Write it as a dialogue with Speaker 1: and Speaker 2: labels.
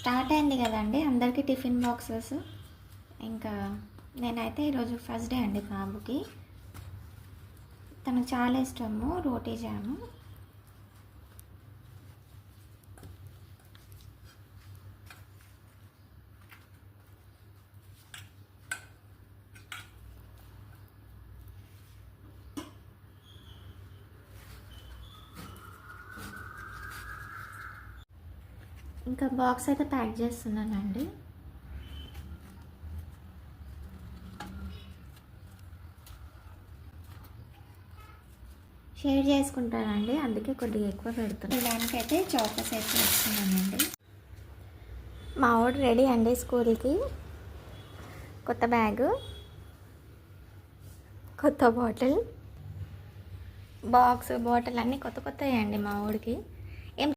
Speaker 1: Start అయింది కదండి అందరికీ టిఫిన్ బాక్సెస్. ఇంకా నేనైతే ఈరోజు ఫస్ట్ డే అండి బాబుకి. తనకు చాలా ఇష్టము రోటీ జాము. ఇంకా బాక్స్ అయితే ప్యాక్ చేస్తున్నానండి. షేర్ చేసుకుంటానండి, అందుకే కొద్దిగా ఎక్కువ పెడుతున్నాను. దానికైతే చాక్లెట్స్ అయితే వేస్తున్నానండి. మా వాడు రెడీ అండి స్కూల్కి. కొత్త బ్యాగు, కొత్త బాటిల్, బాక్స్ బాటిల్ అన్నీ కొత్త కొత్తవి అండి మా వాడికి.